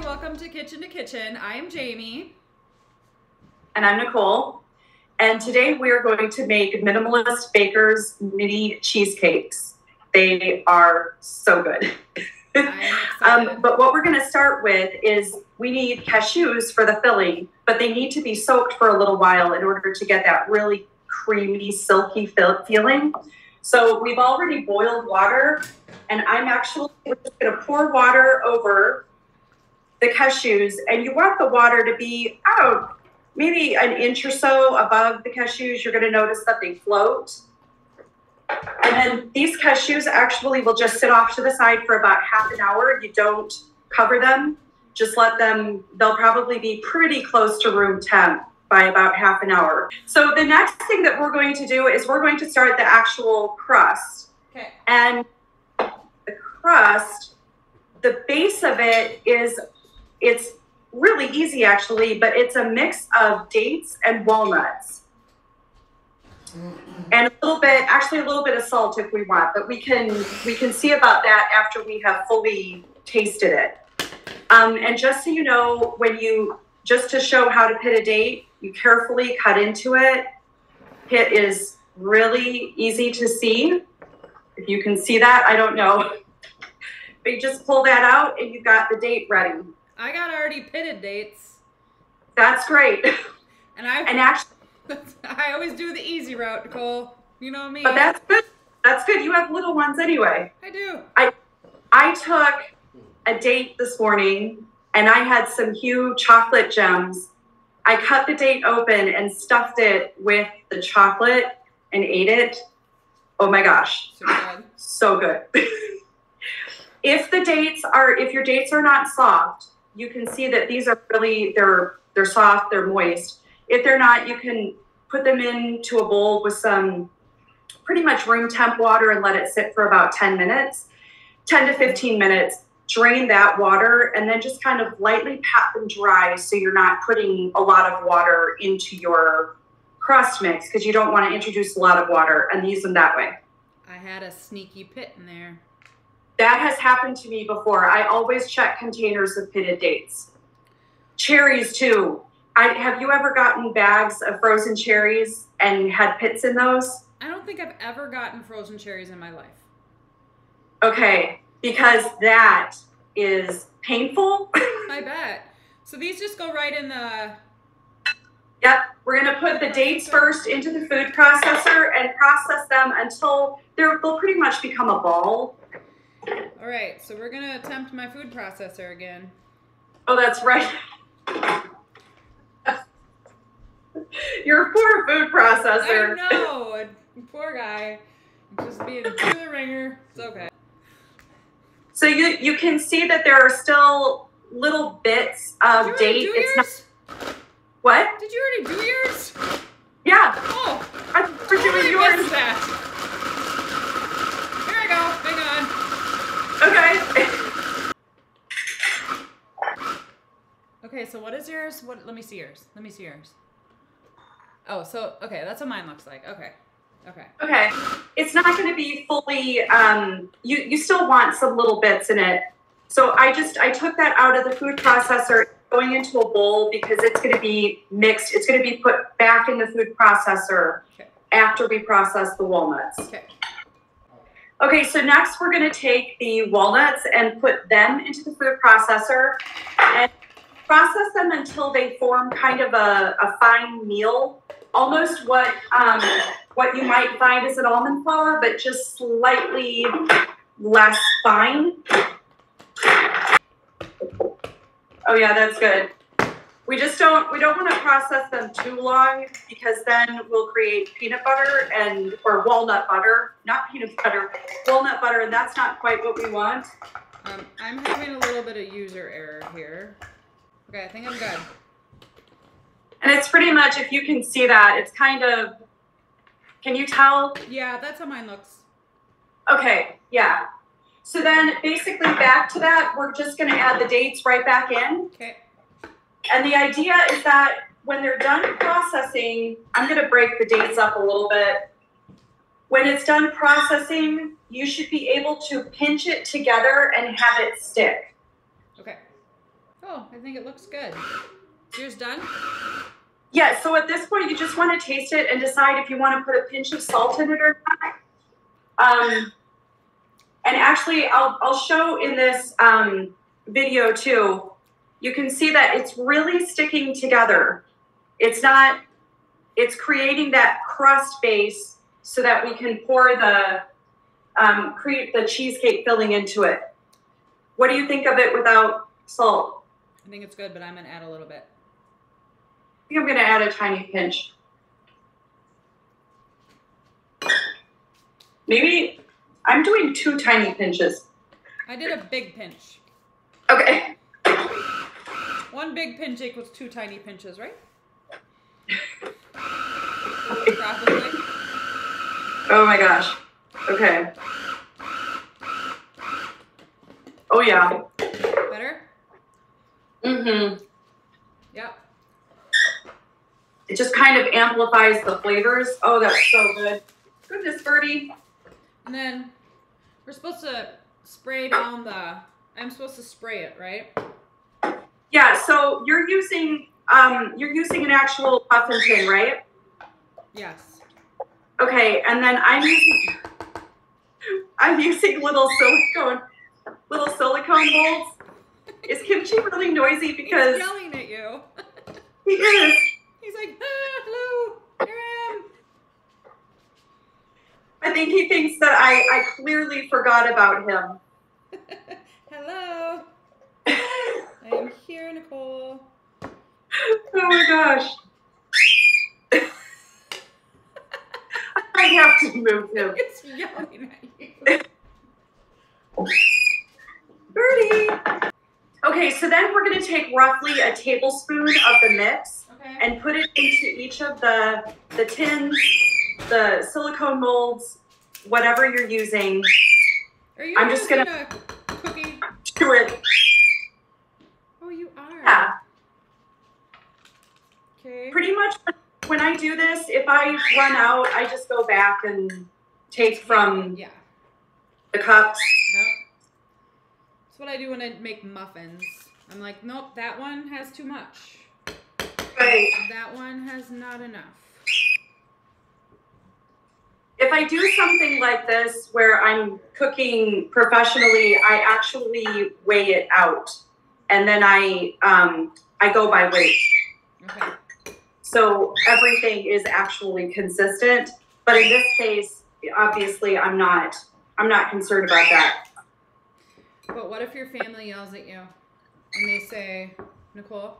welcome to Kitchen to Kitchen. I am Jamie. And I'm Nicole. And today we're going to make Minimalist Baker's mini cheesecakes. They are so good. But what we're going to start with is we need cashews for the filling, but they need to be soaked for a little while in order to get that really creamy, silky feeling. So we've already boiled water, and we're just going to pour water over the cashews, and you want the water to be, maybe an inch or so above the cashews. You're going to notice that they float. And then these cashews actually will just sit off to the side for about half an hour. You don't cover them. Just let them, they'll probably be pretty close to room temp by about half an hour. So the next thing that we're going to do is we're going to start the actual crust. Okay. And the crust, the base of it it's really easy actually, but it's a mix of dates and walnuts. And a little bit of salt if we want, but we can see about that after we have fully tasted it. And just so you know, just to show how to pit a date, you carefully cut into it. Pit is really easy to see. If you can see that, I don't know. But you just pull that out and you've got the date ready. I got already pitted dates. That's great. And actually, I always do the easy route, Nicole. You know me. But that's good. That's good. You have little ones anyway. I do. I took a date this morning and I had some huge chocolate gems. I cut the date open and stuffed it with the chocolate and ate it. Oh my gosh. So good. So good. If your dates are not soft, you can see that these are really, they're soft, they're moist. If they're not, you can put them into a bowl with some pretty much room temp water and let it sit for about 10 minutes, 10 to 15 minutes. Drain that water and then just kind of lightly pat them dry so you're not putting a lot of water into your crust mix because you don't want to introduce a lot of water and use them that way. I had a sneaky pit in there. That has happened to me before. I always check containers of pitted dates. Cherries too. Have you ever gotten bags of frozen cherries and had pits in those? I don't think I've ever gotten frozen cherries in my life. Okay, because that is painful. I bet. So these just go right in the... Yep, we're going to put the dates first into the food processor and process them until they'll pretty much become a ball. All right, so we're going to attempt my food processor again. Oh, that's right. Your poor food processor. I know. Poor guy. Just being through the ringer. It's okay. So you can see that there are still little bits of date. It's not... What? Did you already do yours? Yeah. Oh. We're doing yours. Missed that. Here I go. Hang on. Okay. Okay, so what is yours? Let me see yours. Let me see yours. Oh, so, okay, that's what mine looks like. Okay. Okay. It's not going to be fully, you still want some little bits in it. So I took that out of the food processor, going into a bowl because it's going to be mixed. It's going to be put back in the food processor after we process the walnuts. Okay, so next we're going to take the walnuts and put them into the food processor and process them until they form kind of a fine meal. Almost what you might find is an almond flour, but just slightly less fine. Oh yeah, that's good. We don't want to process them too long because then we'll create peanut butter or walnut butter, not peanut butter, walnut butter, and that's not quite what we want. I'm having a little bit of user error here. Okay, I think I'm good. And it's pretty much, if you can see that, it's kind of, can you tell? Yeah, that's how mine looks. Okay, yeah. So then basically back to that, we're just going to add the dates right back in. Okay. And the idea is that when they're done processing, I'm going to break the dates up a little bit. When it's done processing, you should be able to pinch it together and have it stick. Okay. Oh, I think it looks good. Yours done? Yeah, so at this point, you just want to taste it and decide if you want to put a pinch of salt in it or not. And actually, I'll show in this video too, you can see that it's really sticking together. It's creating that crust base so that we can pour create the cheesecake filling into it. What do you think of it without salt? I think it's good, but I'm going to add a little bit. I think I'm going to add a tiny pinch. Maybe I'm doing 2 tiny pinches. I did a big pinch. Okay. 1 big pinch equals 2 tiny pinches, right? Probably. Oh my gosh. Okay. Oh yeah. Better? Mm-hmm. Yep. It just kind of amplifies the flavors. Oh, that's so good. Goodness, Birdie. And then we're supposed to spray down I'm supposed to spray it, right? Yeah, so you're using an actual muffin tin, right? Yes. Okay, and then I'm using little silicone molds. Is Kimchi really noisy because he's yelling at you? He is. He's like, hello, here I am. I think he thinks that I clearly forgot about him. Hello. I am here, Nichole. Oh my gosh. I have to move him. He's yelling at you. Birdie. Okay, so then we're going to take roughly a tablespoon of the mix and put it into each of the tins, the silicone molds, whatever you're using. I'm just going to cookie. Do it. Oh, you are? Yeah. Okay. Pretty much when I do this, if I run out, I just go back and take from the cups. Yep. That's what I do when I make muffins. I'm like, nope, that one has too much. Right. That one has not enough. If I do something like this where I'm cooking professionally, I actually weigh it out, and then I go by weight. Okay. So everything is actually consistent. But in this case, obviously, I'm not concerned about that. But what if your family yells at you and they say, Nichole?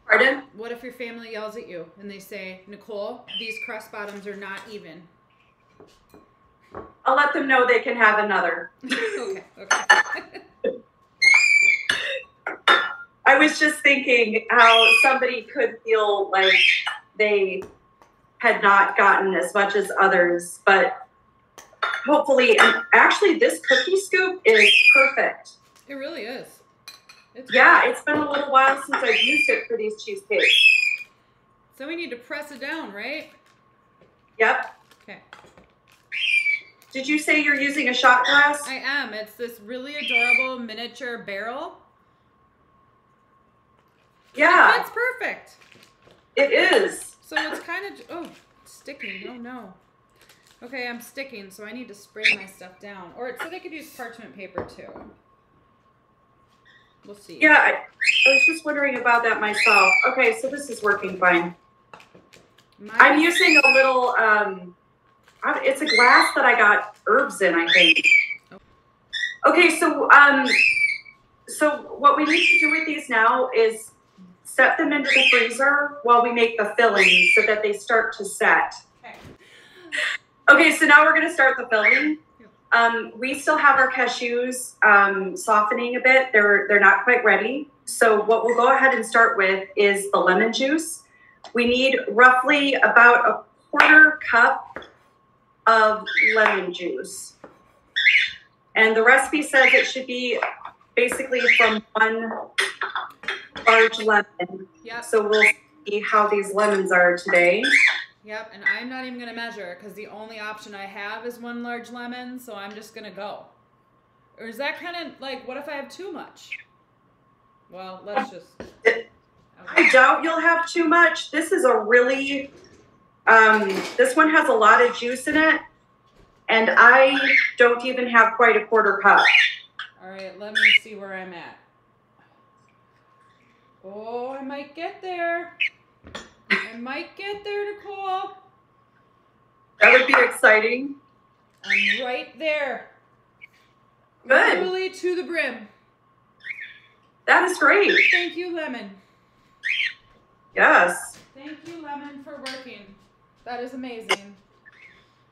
Pardon? What if your family yells at you and they say, Nichole, these crust bottoms are not even? I'll let them know they can have another. Okay. I was just thinking how somebody could feel like they had not gotten as much as others, but hopefully, and actually this cookie scoop is perfect. It really is. It's been a little while since I've used it for these cheesecakes. So we need to press it down, right? Yep. Okay. Did you say you're using a shot glass? I am. It's this really adorable miniature barrel. Yeah. That's perfect. It is. So it's kind of, it's sticking. Oh no. Okay, I'm sticking, so I need to spray my stuff down. Or so they could use parchment paper too. We'll see. Yeah, I was just wondering about that myself. Okay, so this is working fine. I'm using a little, it's a glass that I got herbs in, I think. Okay, so what we need to do with these now is set them into the freezer while we make the filling so that they start to set. Okay, so now we're going to start the filling. We still have our cashews softening a bit. They're not quite ready. So what we'll go ahead and start with is the lemon juice. We need roughly about a 1/4 cup of lemon juice. And the recipe says it should be basically from 1 large lemon. Yep. So we'll see how these lemons are today. Yep, and I'm not even going to measure because the only option I have is 1 large lemon, so I'm just going to go. Or is that kind of like, what if I have too much? Well, let's just. I doubt you'll have too much. This is a really, this one has a lot of juice in it, and I don't even have quite a quarter cup. All right, let me see where I'm at. Oh, I might get there. I might get there, Nichole. That would be exciting. I'm right there. Good. Literally to the brim. That is great. Thank you, lemon. Yes. Thank you, lemon, for working. That is amazing.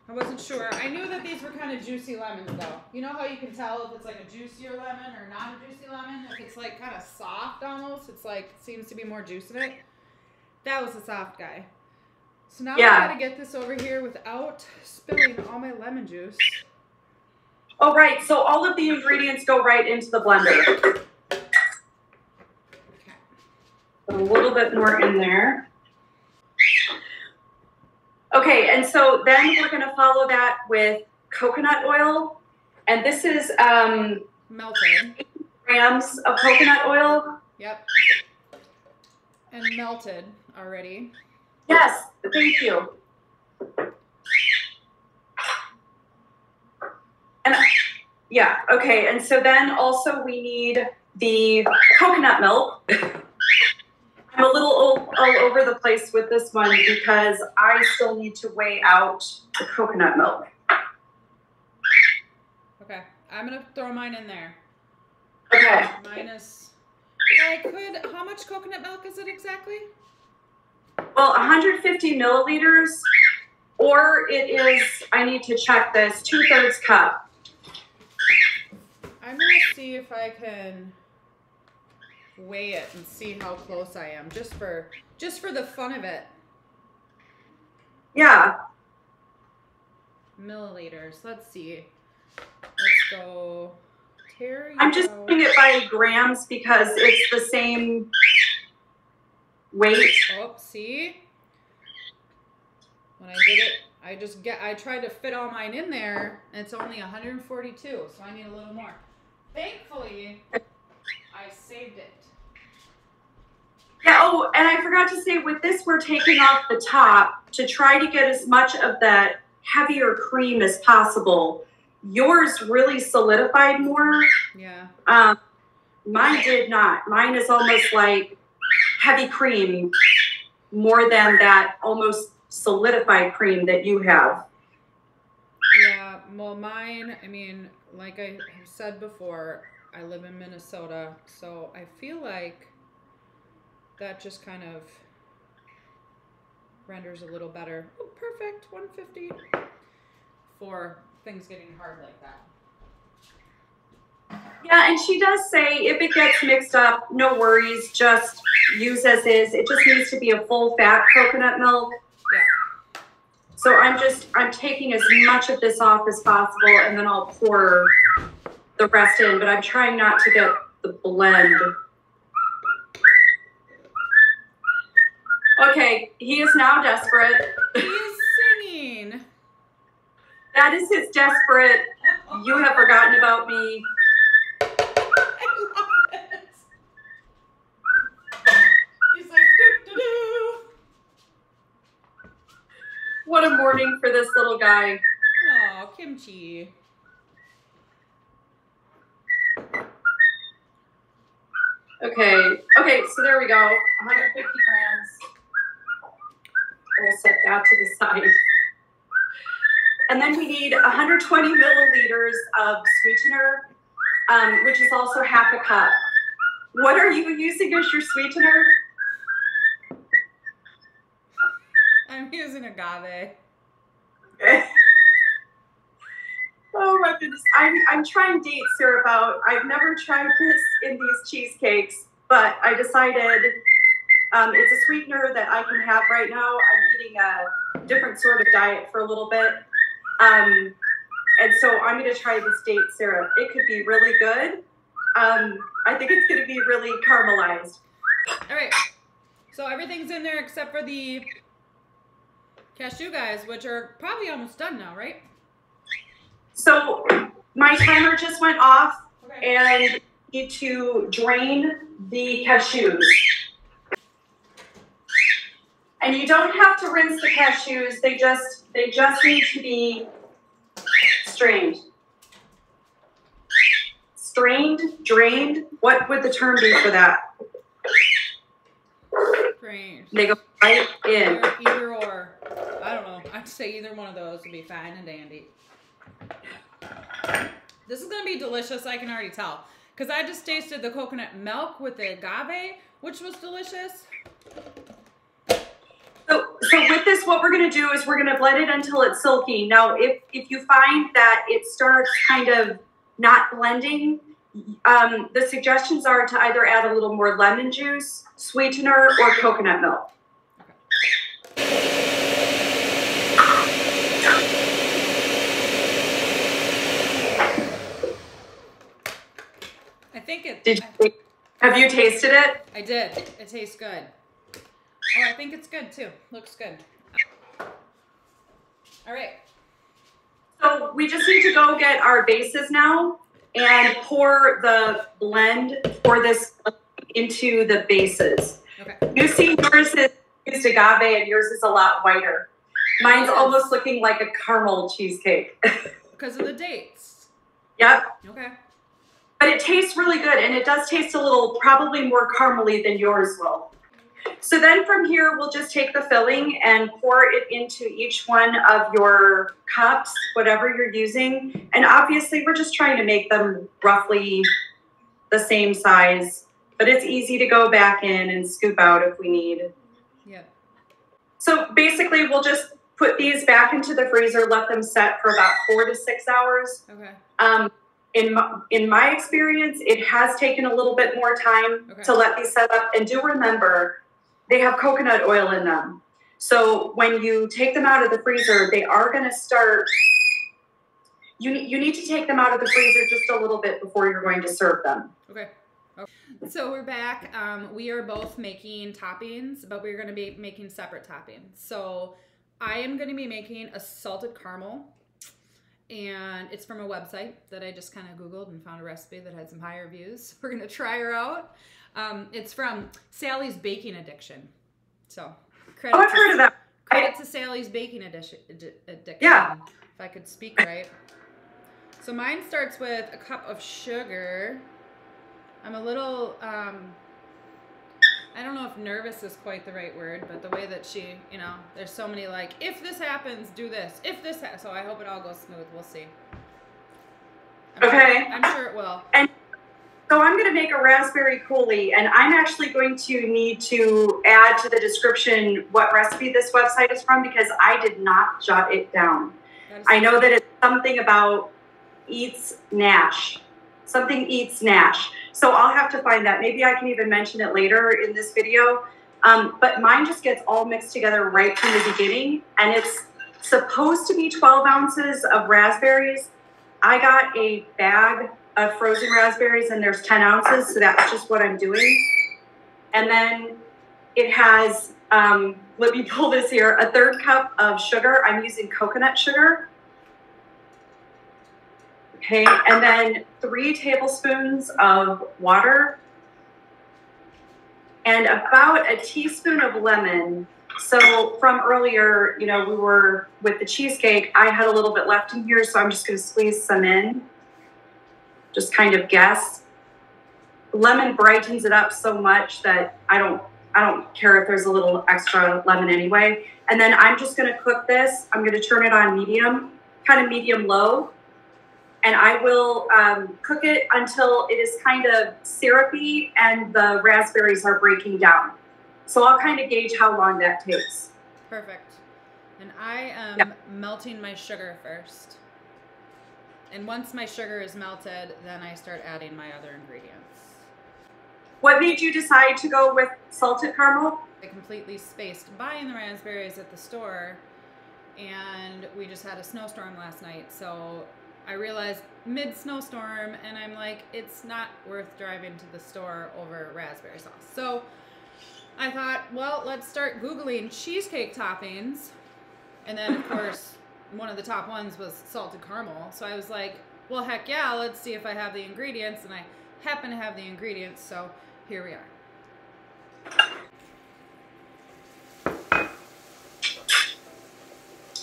I wasn't sure. I knew that these were kind of juicy lemons, though. You know how you can tell if it's like a juicier lemon or not a juicy lemon? If it's like kind of soft almost, it's like seems to be more juice in it. That was a soft guy. So now I gotta get this over here without spilling all my lemon juice. Oh, right. So all of the ingredients go right into the blender. Okay. Put a little bit more in there. Okay, and so then we're going to follow that with coconut oil. And this is melted. 8 grams of coconut oil. Yep. And melted already. Yes, thank you. And yeah, okay. And so then also we need the coconut milk. I'm a little all over the place with this one because I still need to weigh out the coconut milk. Okay, I'm gonna throw mine in there. Okay. Minus, how much coconut milk is it exactly? Well, 150 milliliters, or it is, I need to check this, 2/3 cup. I'm gonna see if I can weigh it and see how close I am, just for the fun of it. Yeah. Milliliters. Let's see. Let's go. I'm just doing it by grams because it's the same weight. Oh, see? When I did it, I tried to fit all mine in there, and it's only 142, so I need a little more. Thankfully, I saved it. Yeah, oh, and I forgot to say, with this, we're taking off the top to try to get as much of that heavier cream as possible. Yours really solidified more. Yeah. Mine did not. Mine is almost like heavy cream more than that almost solidified cream that you have. Yeah, well, mine, I mean, like I have said before, I live in Minnesota, so I feel like that just kind of renders a little better. Oh, perfect, 150 for things getting hard like that. Yeah, and she does say if it gets mixed up, no worries, just use as is. It just needs to be a full fat coconut milk. Yeah. So I'm taking as much of this off as possible, and then I'll pour the rest in, but I'm trying not to get the blend. Okay, he is now desperate. He's singing. That is his desperate, you have forgotten about me. I love it. He's like, doo-doo-doo. What a morning for this little guy. Oh, kimchi. Okay, so there we go, 150 grams. We'll set that to the side. And then we need 120 milliliters of sweetener, which is also half a cup. What are you using as your sweetener? I'm using agave. Oh my goodness, I'm trying date syrup out. I've never tried this in these cheesecakes, but I decided it's a sweetener that I can have right now. I'm eating a different sort of diet for a little bit. And so I'm going to try this date syrup. It could be really good. I think it's going to be really caramelized. All right. So everything's in there except for the cashew guys, which are probably almost done now, right? So my timer just went off, okay. And need to drain the cashews. And you don't have to rinse the cashews. They just need to be strained. Strained, drained. What would the term be for that? Drained. They go right in. Either or. I don't know. I'd say either one of those would be fine and dandy. This is going to be delicious, I can already tell. Because I just tasted the coconut milk with the agave, which was delicious. So with this, what we're going to do is we're going to blend it until it's silky. Now, if you find that it starts kind of not blending, the suggestions are to either add a little more lemon juice, sweetener, or coconut milk. I think it... Have you tasted it? I did. It tastes good. Oh, I think it's good too. Looks good. All right. So we just need to go get our bases now and pour the blend for this into the bases. Okay. You see yours is used agave and yours is a lot whiter. Mine's almost looking like a caramel cheesecake. Because of the dates. Yep. Okay. But it tastes really good, and it does taste a little, probably more caramely than yours will. So then from here, we'll just take the filling and pour it into each one of your cups, whatever you're using. And obviously, we're just trying to make them roughly the same size, but it's easy to go back in and scoop out if we need. Yeah. So basically, we'll just put these back into the freezer, let them set for about 4 to 6 hours. Okay. In my experience, it has taken a little bit more time to let these set up. And do remember, they have coconut oil in them. So when you take them out of the freezer, they are going to start, you need to take them out of the freezer just a little bit before you're going to serve them. Okay. So we're back. We are both making toppings, but we're going to be making separate toppings. So I am going to be making a salted caramel. And it's from a website that I just kind of Googled and found a recipe that had some high reviews. We're going to try her out. It's from Sally's Baking Addiction. So credit I've heard of that. Credit to Sally's Baking Addiction. Yeah. If I could speak right. So mine starts with a cup of sugar. I'm a little, I don't know if nervous is quite the right word, but the way that she, there's so many like, if this happens, do this. If this happens, so I hope it all goes smooth. We'll see. I'm sure it will. And so I'm going to make a raspberry coulis, and I'm actually going to need to add to the description what recipe this website is from because I did not jot it down. I know that it's something about eats Nash. Something eats Nash. So I'll have to find that. Maybe I can even mention it later in this video. But mine just gets all mixed together right from the beginning. And it's supposed to be 12 ounces of raspberries. I got a bag of frozen raspberries and there's 10 ounces. So that's just what I'm doing. And then it has, let me pull this here, a 1/3 cup of sugar. I'm using coconut sugar. Okay, and then 3 tablespoons of water and about a teaspoon of lemon. So from earlier, we were with the cheesecake, I had a little bit left in here, so I'm just going to squeeze some in. Just kind of guess. Lemon brightens it up so much that I don't care if there's a little extra lemon anyway. And then I'm just going to cook this. I'm going to turn it on medium, kind of medium low. And I will cook it until it is kind of syrupy and the raspberries are breaking down. So I'll kind of gauge how long that takes. Perfect. And I am melting my sugar first. And once my sugar is melted, then I start adding my other ingredients. What made you decide to go with salted caramel? I completely spaced buying the raspberries at the store, and we just had a snowstorm last night. So I realized mid-snowstorm, and I'm like, it's not worth driving to the store over raspberry sauce. So I thought, well, let's start Googling cheesecake toppings. And then, of course, one of the top ones was salted caramel. So I was like, well, heck yeah, let's see if I have the ingredients. And I happen to have the ingredients, so here we are. I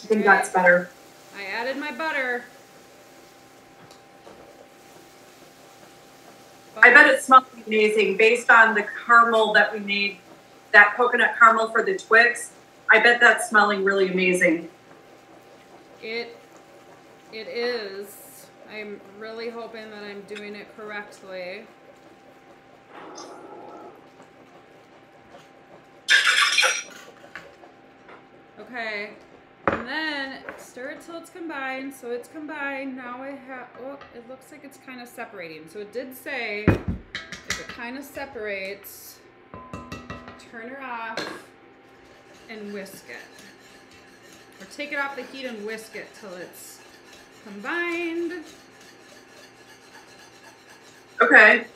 think that's better. I added my butter. I bet it smells amazing based on the caramel that we made, that coconut caramel for the Twix. I bet that's smelling really amazing. It is. I'm really hoping that I'm doing it correctly. Okay. And then stir it till it's combined. So it's combined. Now I have, oh, it looks like it's kind of separating. So it did say if it kind of separates, turn her off and whisk it. Or take it off the heat and whisk it till it's combined. Okay.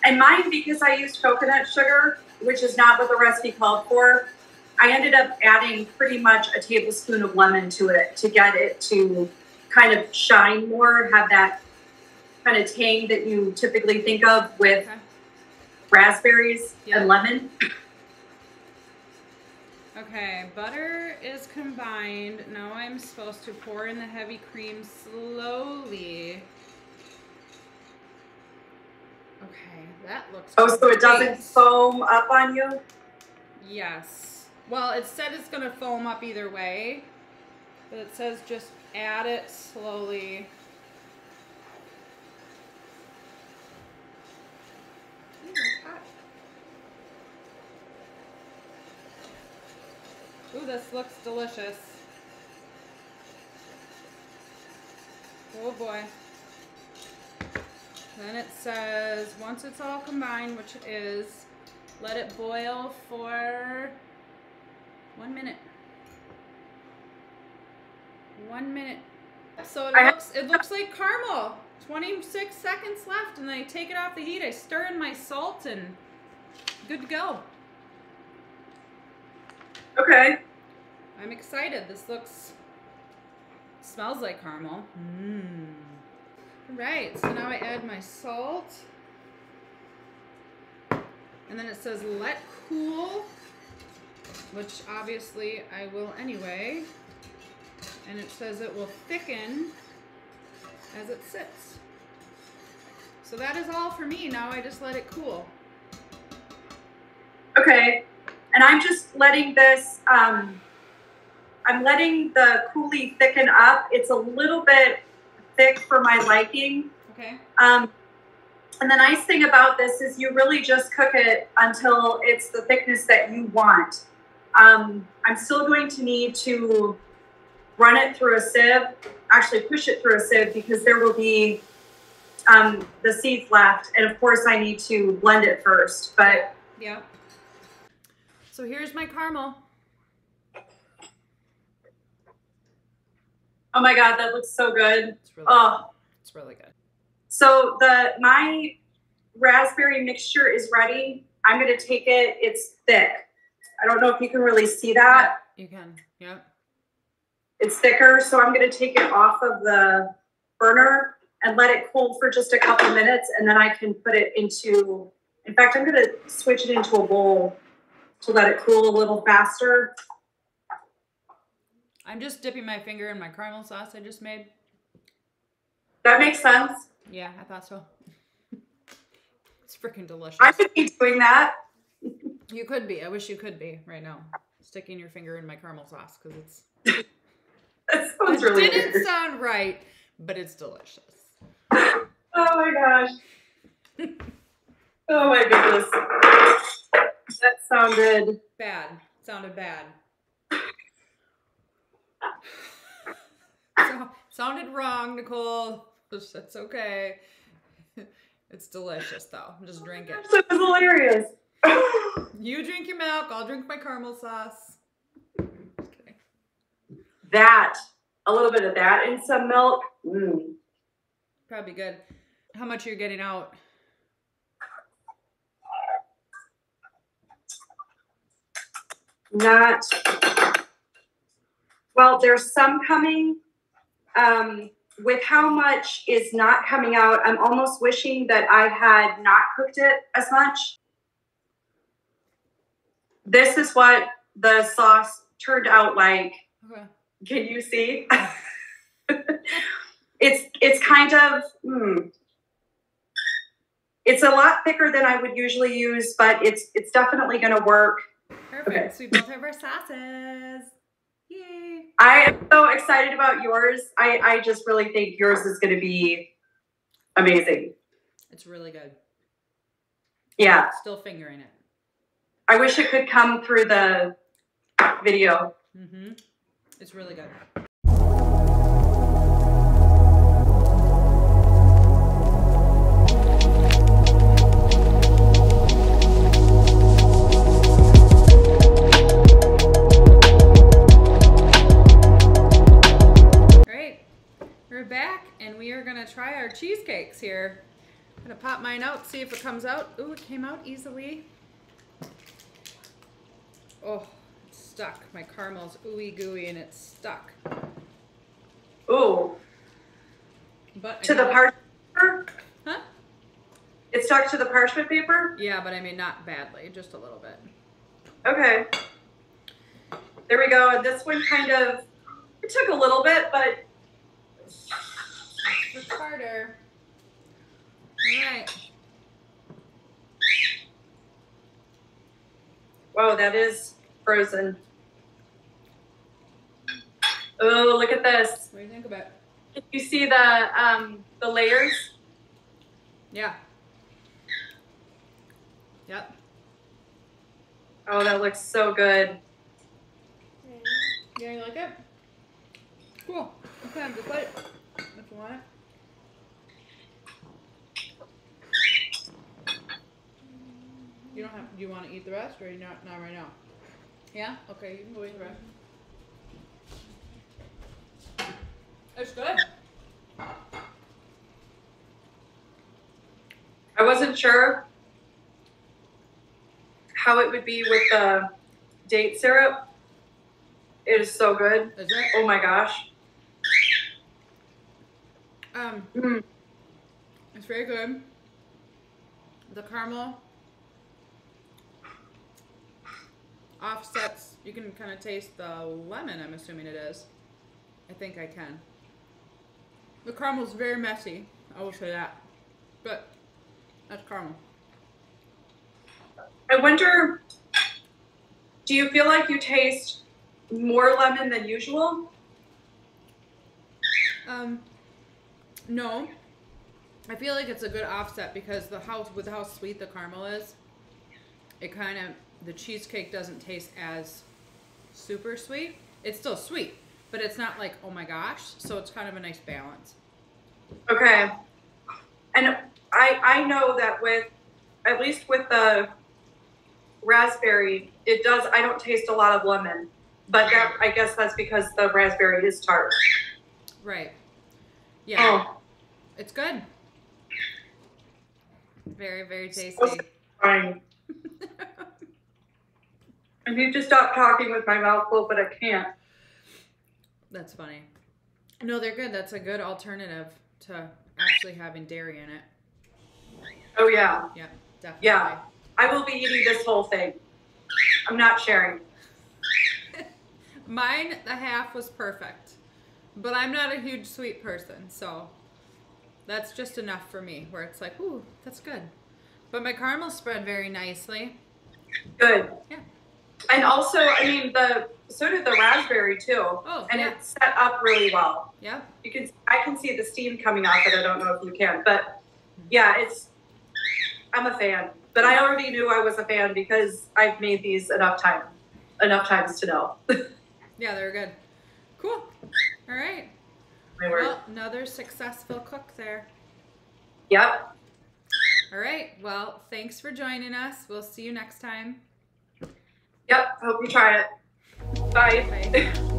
And mine, because I used coconut sugar, which is not what the recipe called for, I ended up adding pretty much a tablespoon of lemon to it to get it to kind of shine more, have that kind of tang that you typically think of with raspberries and lemon. Okay, butter is combined. Now I'm supposed to pour in the heavy cream slowly. Okay, that looks so it doesn't foam up on you? Yes. Well, it said it's going to foam up either way, but it says just add it slowly. Ooh, that's hot. Ooh, this looks delicious. Oh boy. Then it says, once it's all combined, which it is, let it boil for 1 minute. 1 minute. So it looks like caramel. 26 seconds left, and then I take it off the heat. I stir in my salt, and good to go. Okay. I'm excited. This smells like caramel. Right, so now I add my salt. And then it says let cool, which obviously I will anyway. And it says it will thicken as it sits. So that is all for me. Now I just let it cool. Okay, and I'm just letting this, I'm letting the coulis thicken up. It's a little bit thick for my liking. Okay. And the nice thing about this is you really just cook it until it's the thickness that you want. I'm still going to need to run it through a sieve, actually push it through a sieve, because there will be the seeds left. And of course I need to blend it first, but. Yeah. So here's my caramel. Oh my God, that looks so good. It's really good. It's really good. So my raspberry mixture is ready. I'm going to take it. It's thick. I don't know if you can really see that. Yeah, you can. Yep. It's thicker, so I'm going to take it off of the burner and let it cool for just a couple minutes, and then I can put it into, in fact, I'm going to switch it into a bowl to let it cool a little faster. I'm just dipping my finger in my caramel sauce I just made. That makes sense. Yeah, I thought so. It's freaking delicious. I could be doing that. You could be. I wish you could be right now. Sticking your finger in my caramel sauce because it's. That sounds really It didn't weird. sound right, but it's delicious. Oh my gosh. Oh my goodness. That sounded bad. Sounded bad. Sounded wrong, Nichole. That's okay. It's delicious, though. Just drink it. It was hilarious. You drink your milk. I'll drink my caramel sauce. Okay. That, a little bit of that and some milk. Probably good. How much are you getting out? Well, there's some coming. with how much is not coming out, I'm almost wishing that I had not cooked it as much. This is what the sauce turned out like. Okay. Can you see? It's kind of, it's a lot thicker than I would usually use, but it's definitely going to work. Perfect. Okay. So we both have our sauces. Yay. I am so excited about yours. I just really think yours is going to be amazing. It's really good. Yeah. Still fingering it. I wish it could come through the video. Mm-hmm. It's really good. We're back and we are gonna try our cheesecakes here. I'm gonna pop mine out, see if it comes out. Ooh, it came out easily. Oh, it's stuck. My caramel's ooey gooey and it's stuck. Ooh. But to the parchment paper? Huh? It's stuck to the parchment paper? Yeah, but I mean not badly, just a little bit. Okay. There we go. And this one kind of, it took a little bit, but it's harder. All right. Whoa, that is frozen. Oh, look at this. What do you think about it? Can you see the layers? Yeah. Yep. Oh, that looks so good. Yeah, you like it? Cool. Okay, just let it if you want it. You don't have. Do you want to eat the rest, or you not right now? Yeah. Okay, you can go eat the rest. It's good. I wasn't sure how it would be with the date syrup. It is so good. Is it? Oh my gosh. It's very good. The caramel offsets. You can kind of taste the lemon. I'm assuming it is. I think I can. The caramel's very messy. I will say that. But that's caramel. I wonder, do you feel like you taste more lemon than usual? No. I feel like it's a good offset because with how sweet the caramel is, it kind of, the cheesecake doesn't taste as super sweet. It's still sweet, but it's not like, oh my gosh. So it's kind of a nice balance. Okay. And I know that at least with the raspberry, I don't taste a lot of lemon, but I guess that's because the raspberry is tart. Right. Yeah. Oh. It's good. Very, very tasty. So fine. I need to stop talking with my mouth full, but I can't. That's funny. No, they're good. That's a good alternative to actually having dairy in it. Oh, yeah. Yeah, definitely. Yeah. I will be eating this whole thing. I'm not sharing. Mine, the half was perfect. But I'm not a huge sweet person, so that's just enough for me, where it's like, ooh, that's good. But my caramel spread very nicely. Good. Yeah. And also, I mean, so did the raspberry too. Oh, and yeah. it's set up really well. Yeah. I can see the steam coming off it. I don't know if you can, but yeah, I'm a fan. But I already knew I was a fan because I've made these enough times to know. Yeah, they're good. Cool. All right. Well, another successful cook there. Yep. All right. Well, thanks for joining us. We'll see you next time. Yep. Hope you try it. Bye. Bye.